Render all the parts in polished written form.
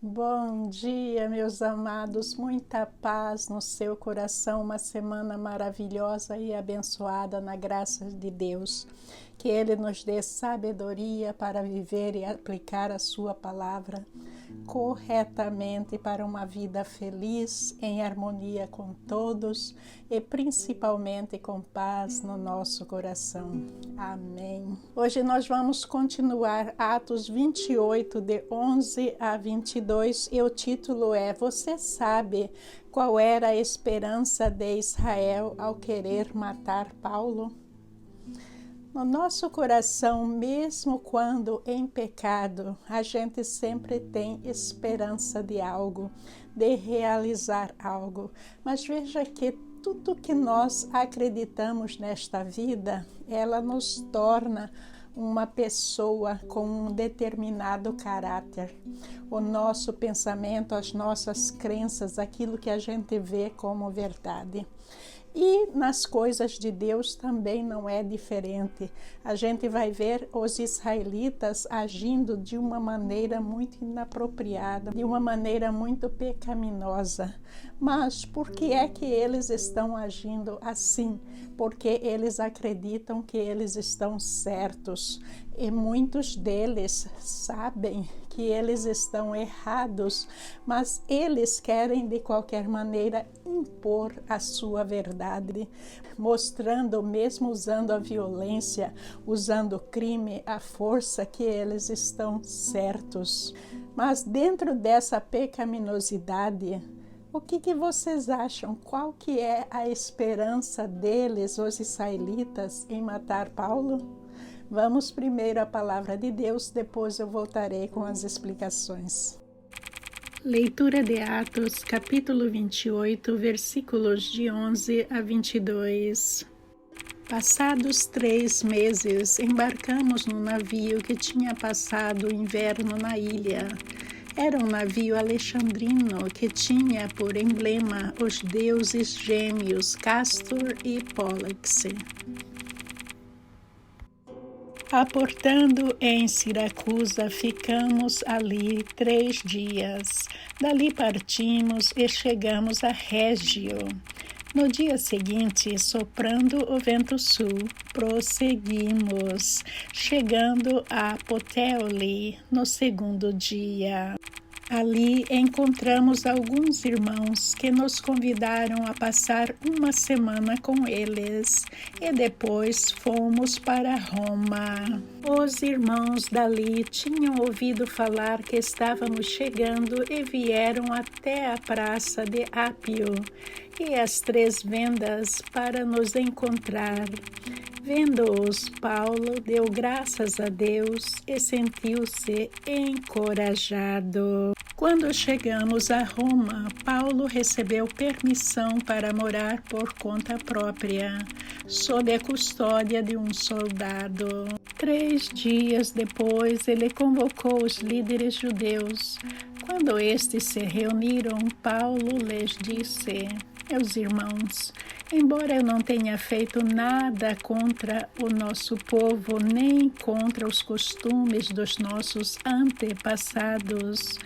Bom dia, meus amados, muita paz no seu coração, uma semana maravilhosa e abençoada na graça de Deus. Que Ele nos dê sabedoria para viver e aplicar a sua palavra corretamente para uma vida feliz, em harmonia com todos e principalmente com paz no nosso coração. Amém. Hoje nós vamos continuar Atos 28, de 11 a 22, e o título é: Você sabe qual era a esperança de Israel ao querer matar Paulo? No nosso coração, mesmo quando em pecado, a gente sempre tem esperança de algo, de realizar algo. Mas veja que tudo que nós acreditamos nesta vida, ela nos torna uma pessoa com um determinado caráter. O nosso pensamento, as nossas crenças, aquilo que a gente vê como verdade. E nas coisas de Deus também não é diferente. A gente vai ver os israelitas agindo de uma maneira muito inapropriada, de uma maneira muito pecaminosa. Mas por que é que eles estão agindo assim? Porque eles acreditam que eles estão certos. E muitos deles sabem que eles estão errados, mas eles querem de qualquer maneira impor a sua verdade, mostrando, mesmo usando a violência, usando o crime, a força, que eles estão certos. Mas dentro dessa pecaminosidade, o que vocês acham? Qual que é a esperança deles, os israelitas, em matar Paulo? Vamos primeiro à palavra de Deus, depois eu voltarei com as explicações. Leitura de Atos, capítulo 28, versículos de 11 a 22. Passados 3 meses, embarcamos num navio que tinha passado o inverno na ilha. Era um navio alexandrino que tinha por emblema os deuses gêmeos Castor e Pólux. Aportando em Siracusa, ficamos ali 3 dias. Dali partimos e chegamos a Régio. No dia seguinte, soprando o vento sul, prosseguimos, chegando a Puteoli no 2º dia. Ali encontramos alguns irmãos que nos convidaram a passar uma semana com eles e depois fomos para Roma. Os irmãos dali tinham ouvido falar que estávamos chegando e vieram até a praça de Ápio e as 3 vendas para nos encontrar. Vendo-os, Paulo deu graças a Deus e sentiu-se encorajado. Quando chegamos a Roma, Paulo recebeu permissão para morar por conta própria, sob a custódia de um soldado. 3 dias depois, ele convocou os líderes judeus. Quando estes se reuniram, Paulo lhes disse: Meus irmãos, embora eu não tenha feito nada contra o nosso povo, nem contra os costumes dos nossos antepassados,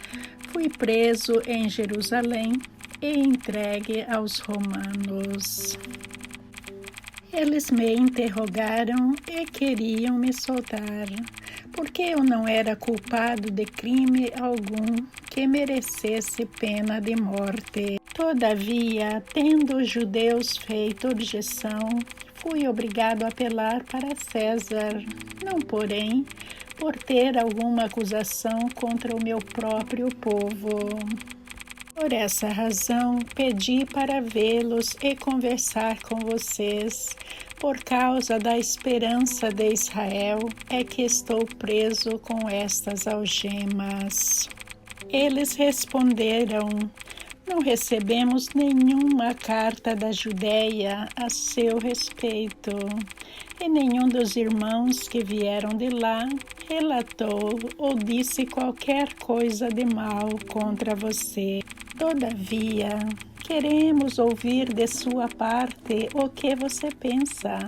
fui preso em Jerusalém e entregue aos romanos. Eles me interrogaram e queriam me soltar, porque eu não era culpado de crime algum que merecesse pena de morte. Todavia, tendo os judeus feito objeção, fui obrigado a apelar para César, não porém por ter alguma acusação contra o meu próprio povo. Por essa razão, pedi para vê-los e conversar com vocês. Por causa da esperança de Israel, é que estou preso com estas algemas. Eles responderam: Não recebemos nenhuma carta da Judéia a seu respeito, e nenhum dos irmãos que vieram de lá relatou ou disse qualquer coisa de mal contra você. Todavia, queremos ouvir de sua parte o que você pensa,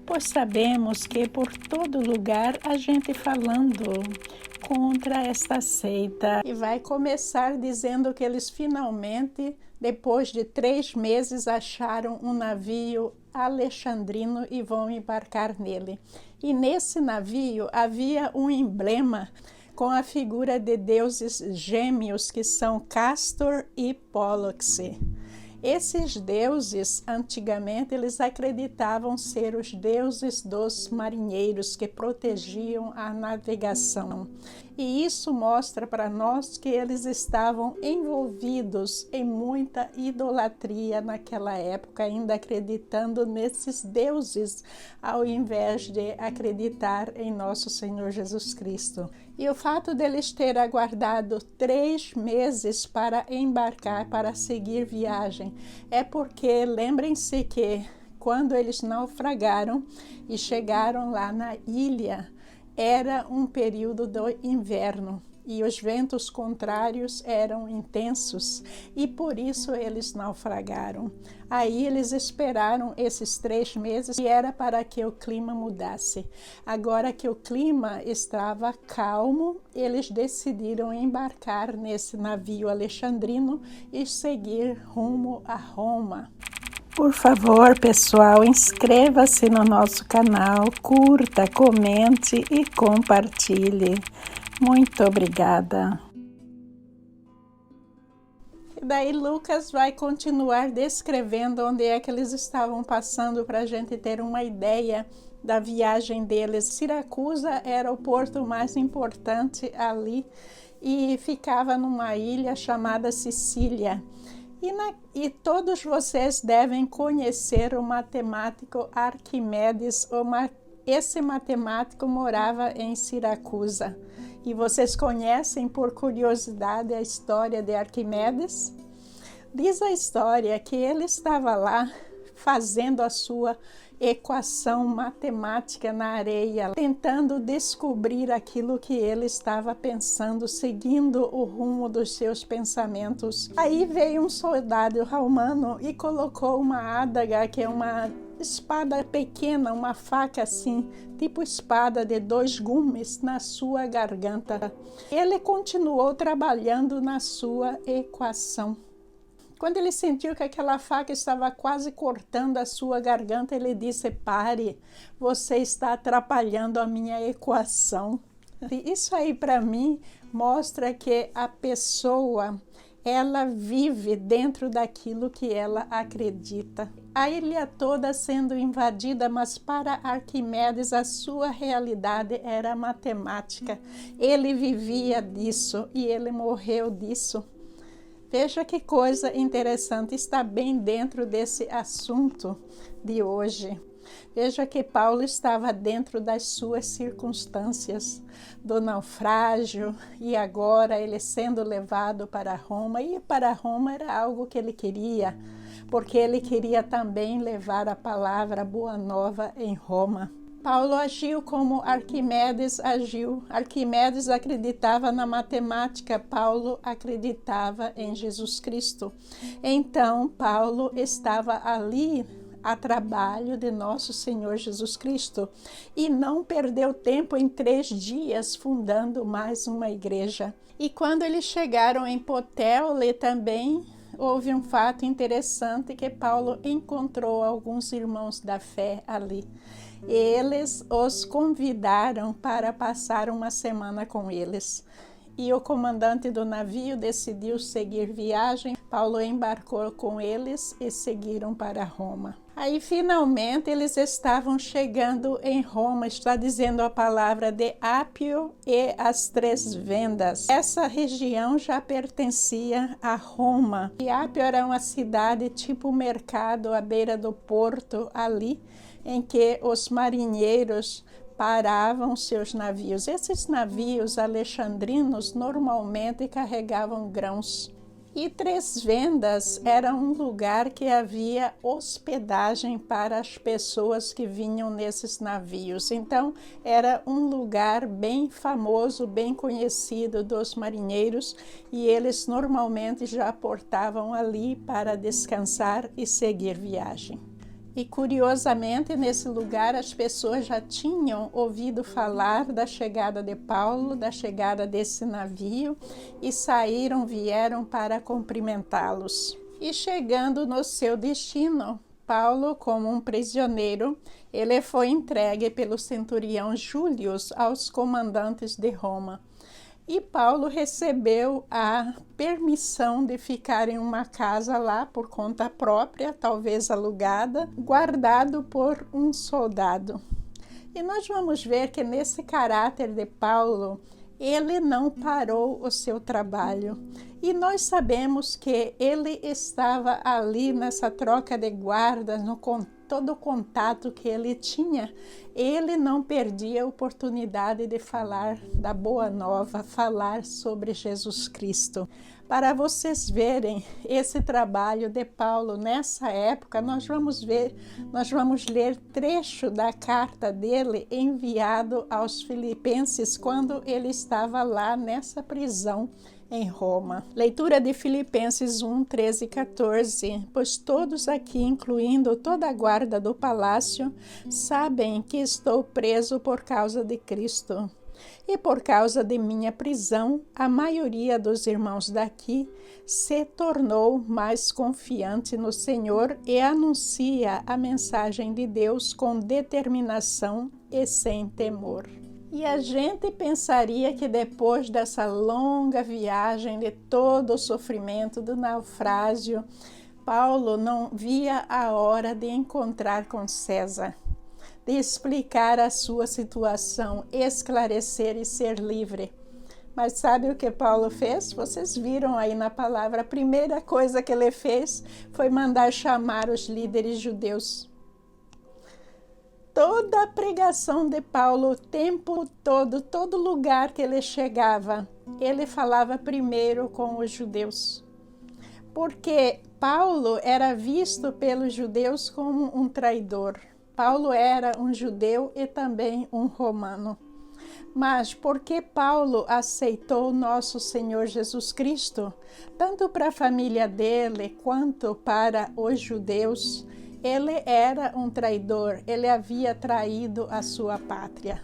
pois sabemos que por todo lugar há gente falando contra esta seita e vai começar dizendo que eles finalmente, depois de 3 meses, acharam um navio alexandrino e vão embarcar nele. E nesse navio havia um emblema com a figura de deuses gêmeos que são Castor e Pólux. Esses deuses, antigamente, eles acreditavam ser os deuses dos marinheiros que protegiam a navegação. E isso mostra para nós que eles estavam envolvidos em muita idolatria naquela época, ainda acreditando nesses deuses, ao invés de acreditar em nosso Senhor Jesus Cristo. E o fato deles terem aguardado 3 meses para embarcar, para seguir viagem, é porque, lembrem-se que quando eles naufragaram e chegaram lá na ilha, era um período do inverno e os ventos contrários eram intensos e por isso eles naufragaram. Aí eles esperaram esses 3 meses e era para que o clima mudasse. Agora que o clima estava calmo, eles decidiram embarcar nesse navio alexandrino e seguir rumo a Roma. Por favor, pessoal, inscreva-se no nosso canal, curta, comente e compartilhe. Muito obrigada. E daí Lucas vai continuar descrevendo onde é que eles estavam passando para a gente ter uma ideia da viagem deles. Siracusa era o porto mais importante ali e ficava numa ilha chamada Sicília. E todos vocês devem conhecer o matemático Arquimedes. Esse matemático morava em Siracusa. E vocês conhecem, por curiosidade, a história de Arquimedes? Diz a história que ele estava lá fazendo a sua equação matemática na areia, tentando descobrir aquilo que ele estava pensando, seguindo o rumo dos seus pensamentos. Aí veio um soldado romano e colocou uma adaga, que é uma espada pequena, uma faca assim, tipo espada de 2 gumes, na sua garganta. Ele continuou trabalhando na sua equação. Quando ele sentiu que aquela faca estava quase cortando a sua garganta, ele disse: "Pare, você está atrapalhando a minha equação." E isso aí, para mim, mostra que a pessoa, ela vive dentro daquilo que ela acredita. A ilha toda sendo invadida, mas para Arquimedes a sua realidade era matemática. Ele vivia disso e ele morreu disso. Veja que coisa interessante, está bem dentro desse assunto de hoje. Veja que Paulo estava dentro das suas circunstâncias, do naufrágio, e agora ele sendo levado para Roma. E para Roma era algo que ele queria, porque ele queria também levar a palavra boa nova em Roma. Paulo agiu como Arquimedes agiu. Arquimedes acreditava na matemática, Paulo acreditava em Jesus Cristo. Então, Paulo estava ali a trabalho de nosso Senhor Jesus Cristo e não perdeu tempo em 3 dias fundando mais uma igreja. E quando eles chegaram em Puteoli também, houve um fato interessante que Paulo encontrou alguns irmãos da fé ali. Eles os convidaram para passar uma semana com eles. E o comandante do navio decidiu seguir viagem. Paulo embarcou com eles e seguiram para Roma. Aí, finalmente, eles estavam chegando em Roma. Está dizendo a palavra de Ápio e as 3 Vendas. Essa região já pertencia a Roma. E Ápio era uma cidade tipo mercado à beira do porto ali, em que os marinheiros paravam seus navios. Esses navios alexandrinos normalmente carregavam grãos. E 3 Vendas era um lugar que havia hospedagem para as pessoas que vinham nesses navios. Então, era um lugar bem famoso, bem conhecido dos marinheiros, e eles normalmente já portavam ali para descansar e seguir viagem. E curiosamente, nesse lugar, as pessoas já tinham ouvido falar da chegada de Paulo, da chegada desse navio, e vieram para cumprimentá-los. E chegando no seu destino, Paulo, como um prisioneiro, ele foi entregue pelo centurião Júlio aos comandantes de Roma. E Paulo recebeu a permissão de ficar em uma casa lá por conta própria, talvez alugada, guardado por um soldado. E nós vamos ver que nesse caráter de Paulo, ele não parou o seu trabalho. E nós sabemos que ele estava ali nessa troca de guardas, todo o contato que ele tinha, ele não perdia a oportunidade de falar da Boa Nova, falar sobre Jesus Cristo. Para vocês verem esse trabalho de Paulo nessa época, nós vamos ler trecho da carta dele enviado aos Filipenses quando ele estava lá nessa prisão em Roma. Leitura de Filipenses 1, 13 e 14. Pois todos aqui, incluindo toda a guarda do palácio, sabem que estou preso por causa de Cristo. E por causa de minha prisão, a maioria dos irmãos daqui se tornou mais confiante no Senhor e anuncia a mensagem de Deus com determinação e sem temor. E a gente pensaria que depois dessa longa viagem, de todo o sofrimento do naufrágio, Paulo não via a hora de encontrar com César, de explicar a sua situação, esclarecer e ser livre. Mas sabe o que Paulo fez? Vocês viram aí na palavra, a primeira coisa que ele fez foi mandar chamar os líderes judeus. Toda a pregação de Paulo, o tempo todo lugar que ele chegava, ele falava primeiro com os judeus. Porque Paulo era visto pelos judeus como um traidor. Paulo era um judeu e também um romano. Mas porque Paulo aceitou nosso Senhor Jesus Cristo, tanto para a família dele quanto para os judeus, ele era um traidor, ele havia traído a sua pátria.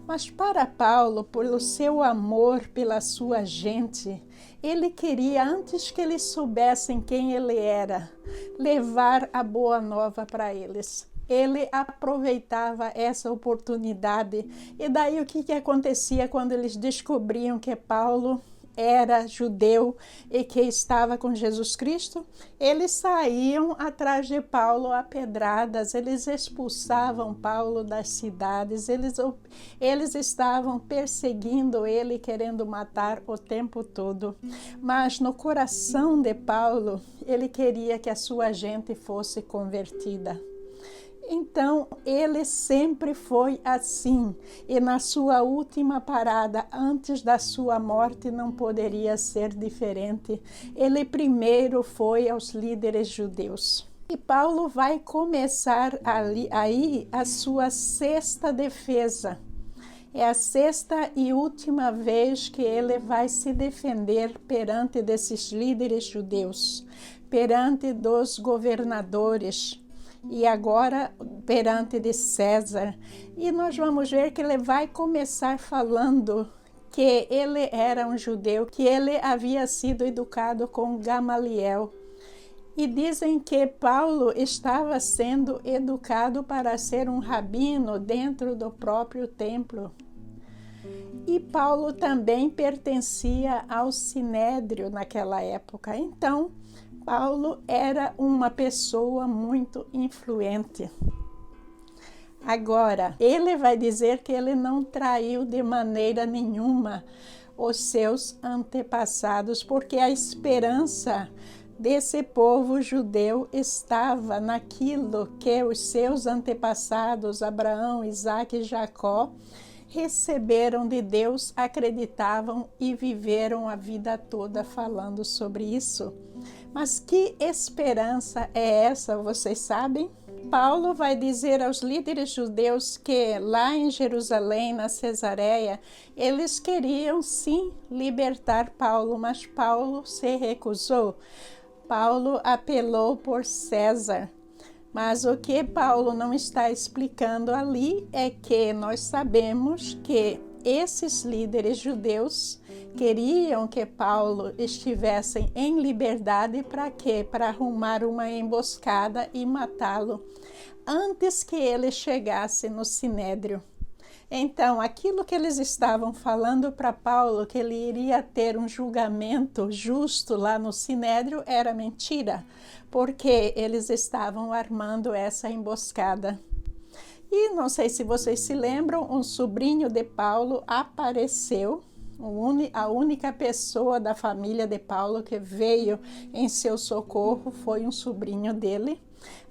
Mas para Paulo, pelo seu amor pela sua gente, ele queria, antes que eles soubessem quem ele era, levar a boa nova para eles. Ele aproveitava essa oportunidade. E daí o que acontecia quando eles descobriam que Paulo era judeu e que estava com Jesus Cristo? Eles saíam atrás de Paulo a pedradas, eles expulsavam Paulo das cidades, eles estavam perseguindo ele, querendo matar o tempo todo. Mas no coração de Paulo, ele queria que a sua gente fosse convertida. Então, ele sempre foi assim, e na sua última parada, antes da sua morte, não poderia ser diferente. Ele primeiro foi aos líderes judeus. E Paulo vai começar aí a sua sexta defesa. É a sexta e última vez que ele vai se defender perante desses líderes judeus, perante dos governadores, e agora perante de César. E nós vamos ver que ele vai começar falando que ele era um judeu, que ele havia sido educado com Gamaliel. E dizem que Paulo estava sendo educado para ser um rabino dentro do próprio templo. E Paulo também pertencia ao Sinédrio naquela época. Então, Paulo era uma pessoa muito influente. Agora, ele vai dizer que ele não traiu de maneira nenhuma os seus antepassados, porque a esperança desse povo judeu estava naquilo que os seus antepassados, Abraão, Isaque e Jacó, receberam de Deus, acreditavam e viveram a vida toda falando sobre isso. Mas que esperança é essa, vocês sabem? Paulo vai dizer aos líderes judeus que lá em Jerusalém, na Cesareia, eles queriam sim libertar Paulo, mas Paulo se recusou. Paulo apelou por César. Mas o que Paulo não está explicando ali é que nós sabemos que esses líderes judeus queriam que Paulo estivesse em liberdade para quê? Para arrumar uma emboscada e matá-lo antes que ele chegasse no Sinédrio. Então, aquilo que eles estavam falando para Paulo, que ele iria ter um julgamento justo lá no Sinédrio, era mentira, porque eles estavam armando essa emboscada. E não sei se vocês se lembram, um sobrinho de Paulo apareceu, a única pessoa da família de Paulo que veio em seu socorro foi um sobrinho dele.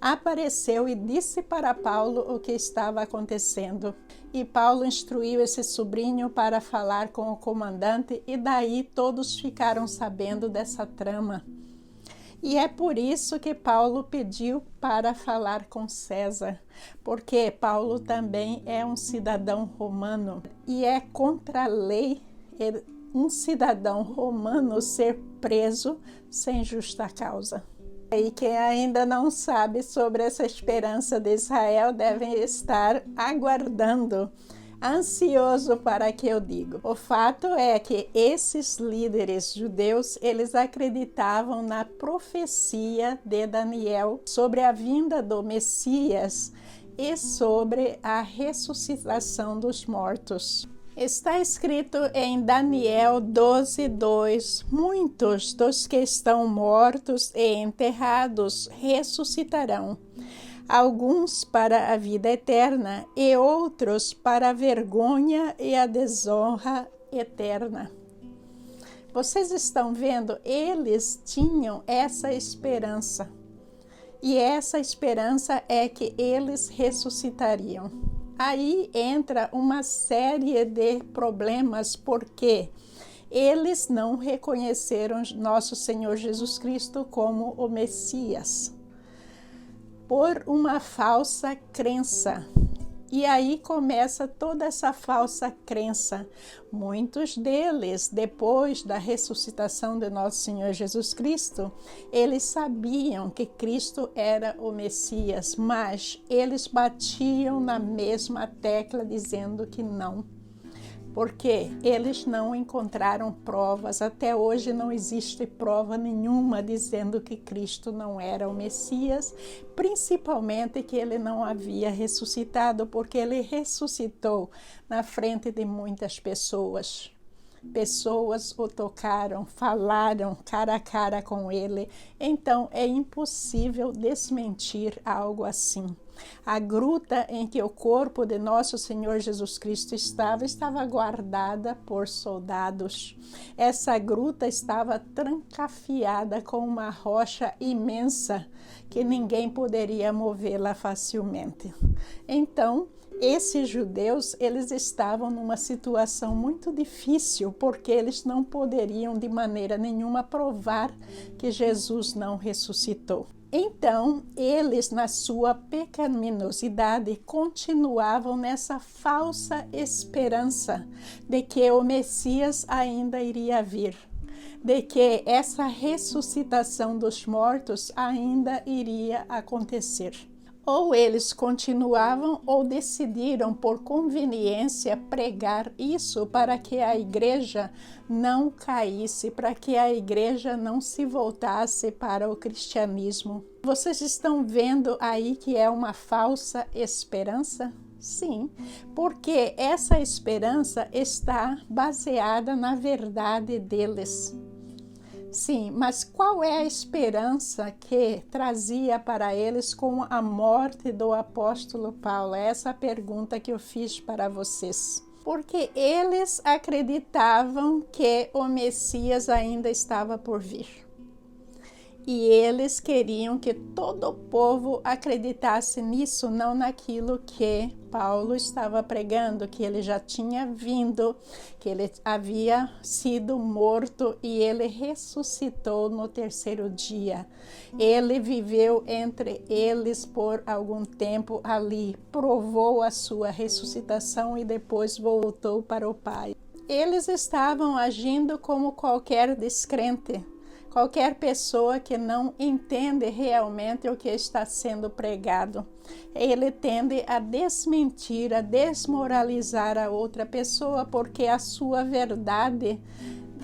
Apareceu e disse para Paulo o que estava acontecendo. E Paulo instruiu esse sobrinho para falar com o comandante, e daí todos ficaram sabendo dessa trama. E é por isso que Paulo pediu para falar com César, porque Paulo também é um cidadão romano e é contra a lei um cidadão romano ser preso sem justa causa. E quem ainda não sabe sobre essa esperança de Israel deve estar aguardando, ansioso para que eu diga. O fato é que esses líderes judeus, eles acreditavam na profecia de Daniel sobre a vinda do Messias e sobre a ressuscitação dos mortos. Está escrito em Daniel 12:2: muitos dos que estão mortos e enterrados ressuscitarão, alguns para a vida eterna e outros para a vergonha e a desonra eterna. Vocês estão vendo? Eles tinham essa esperança. E essa esperança é que eles ressuscitariam. Aí entra uma série de problemas, porque eles não reconheceram nosso Senhor Jesus Cristo como o Messias, por uma falsa crença. E aí começa toda essa falsa crença. Muitos deles, depois da ressuscitação de nosso Senhor Jesus Cristo, eles sabiam que Cristo era o Messias, mas eles batiam na mesma tecla dizendo que não. Porque eles não encontraram provas, até hoje não existe prova nenhuma dizendo que Cristo não era o Messias, principalmente que ele não havia ressuscitado, porque ele ressuscitou na frente de muitas pessoas. Pessoas o tocaram, falaram cara a cara com ele, então é impossível desmentir algo assim. A gruta em que o corpo de nosso Senhor Jesus Cristo estava guardada por soldados. Essa gruta estava trancafiada com uma rocha imensa que ninguém poderia movê-la facilmente. Então, esses judeus, eles estavam numa situação muito difícil, porque eles não poderiam de maneira nenhuma provar que Jesus não ressuscitou. Então, eles, na sua pecaminosidade, continuavam nessa falsa esperança de que o Messias ainda iria vir, de que essa ressuscitação dos mortos ainda iria acontecer. Ou eles continuavam ou decidiram por conveniência pregar isso para que a igreja não caísse, para que a igreja não se voltasse para o cristianismo. Vocês estão vendo aí que é uma falsa esperança? Sim, porque essa esperança está baseada na verdade deles. Sim, mas qual é a esperança que trazia para eles com a morte do apóstolo Paulo? Essa é a pergunta que eu fiz para vocês. Porque eles acreditavam que o Messias ainda estava por vir. E eles queriam que todo o povo acreditasse nisso, não naquilo que Paulo estava pregando, que ele já tinha vindo, que ele havia sido morto e ele ressuscitou no terceiro dia. Ele viveu entre eles por algum tempo ali, provou a sua ressuscitação e depois voltou para o Pai. Eles estavam agindo como qualquer descrente, qualquer pessoa que não entende realmente o que está sendo pregado. Ele tende a desmentir, a desmoralizar a outra pessoa, porque a sua verdade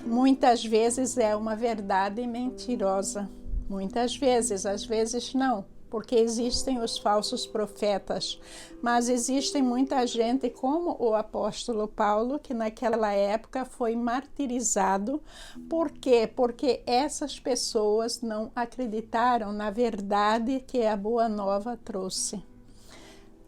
muitas vezes é uma verdade mentirosa. Muitas vezes, às vezes não, porque existem os falsos profetas, mas existem muita gente como o apóstolo Paulo, que naquela época foi martirizado. Por quê? Porque essas pessoas não acreditaram na verdade que a Boa Nova trouxe.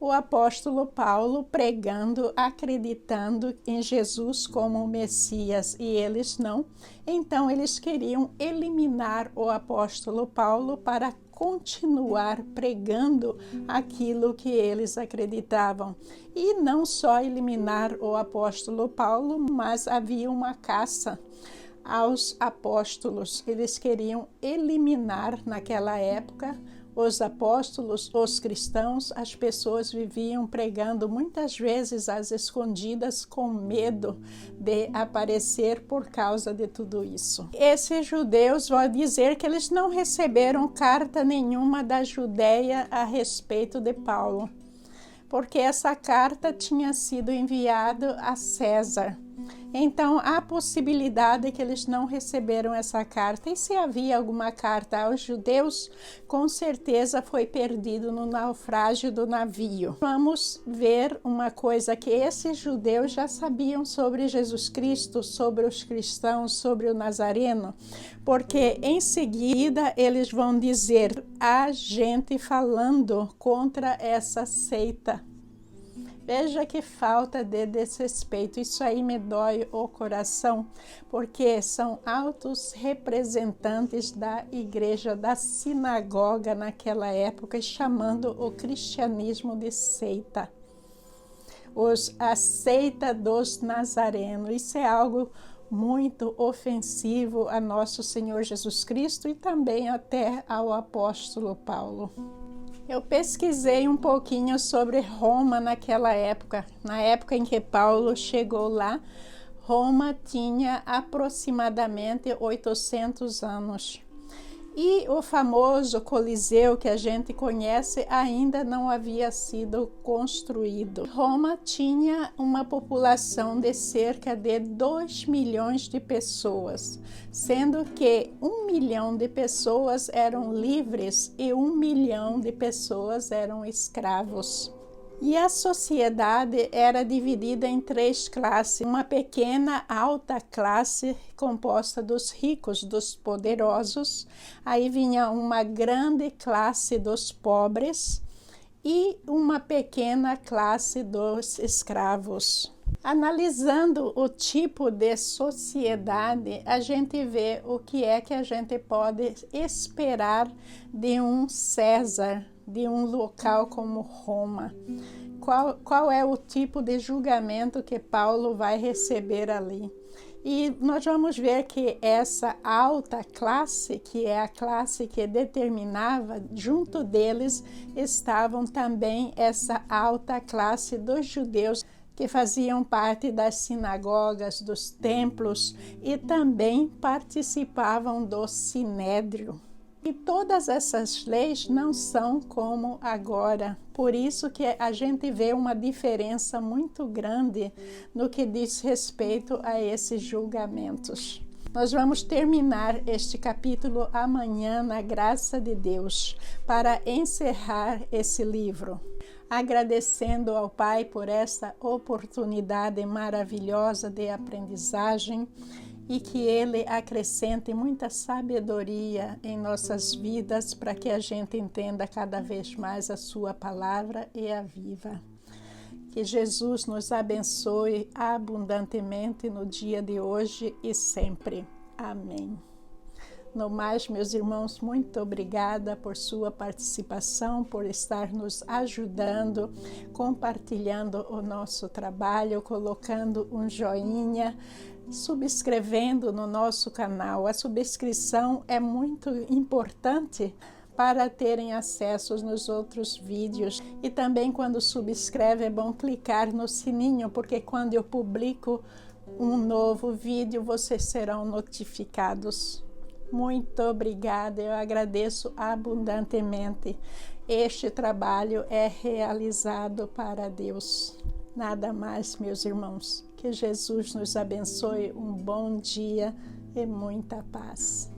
O apóstolo Paulo pregando, acreditando em Jesus como o Messias, e eles não. Então eles queriam eliminar o apóstolo Paulo para continuar pregando aquilo que eles acreditavam. E não só eliminar o apóstolo Paulo, mas havia uma caça aos apóstolos. Eles queriam eliminar naquela época os apóstolos, os cristãos. As pessoas viviam pregando muitas vezes às escondidas, com medo de aparecer por causa de tudo isso. Esses judeus vão dizer que eles não receberam carta nenhuma da Judeia a respeito de Paulo, porque essa carta tinha sido enviada a César. Então, há possibilidade que eles não receberam essa carta. E se havia alguma carta aos judeus, com certeza foi perdido no naufrágio do navio. Vamos ver uma coisa que esses judeus já sabiam sobre Jesus Cristo, sobre os cristãos, sobre o Nazareno, porque em seguida eles vão dizer: há gente falando contra essa seita. Veja que falta de desrespeito. Isso aí me dói o coração, porque são altos representantes da igreja, da sinagoga naquela época, chamando o cristianismo de seita. A seita dos nazarenos. Isso é algo muito ofensivo a nosso Senhor Jesus Cristo e também até ao apóstolo Paulo. Eu pesquisei um pouquinho sobre Roma naquela época. Na época em que Paulo chegou lá, Roma tinha aproximadamente 800 anos. E o famoso Coliseu que a gente conhece ainda não havia sido construído. Roma tinha uma população de cerca de 2 milhões de pessoas, sendo que 1 milhão de pessoas eram livres e 1 milhão de pessoas eram escravos. E a sociedade era dividida em 3 classes. Uma pequena alta classe composta dos ricos, dos poderosos. Aí vinha uma grande classe dos pobres e uma pequena classe dos escravos. Analisando o tipo de sociedade, a gente vê o que é que a gente pode esperar de um César, de um local como Roma. Qual é o tipo de julgamento que Paulo vai receber ali? E nós vamos ver que essa alta classe, que é a classe que determinava, junto deles estavam também essa alta classe dos judeus, que faziam parte das sinagogas, dos templos e também participavam do sinédrio. E todas essas leis não são como agora. Por isso que a gente vê uma diferença muito grande no que diz respeito a esses julgamentos. Nós vamos terminar este capítulo amanhã, na graça de Deus, para encerrar esse livro. Agradecendo ao Pai por essa oportunidade maravilhosa de aprendizagem e que Ele acrescente muita sabedoria em nossas vidas para que a gente entenda cada vez mais a Sua palavra e a viva. Que Jesus nos abençoe abundantemente no dia de hoje e sempre. Amém. No mais, meus irmãos, muito obrigada por sua participação, por estar nos ajudando, compartilhando o nosso trabalho, colocando um joinha, subscrevendo no nosso canal. A subscrição é muito importante para terem acesso nos outros vídeos. E também, quando subscreve, é bom clicar no sininho, porque quando eu publico um novo vídeo, vocês serão notificados. Muito obrigada, eu agradeço abundantemente. Este trabalho é realizado para Deus. Nada mais, meus irmãos. Que Jesus nos abençoe. Um bom dia e muita paz.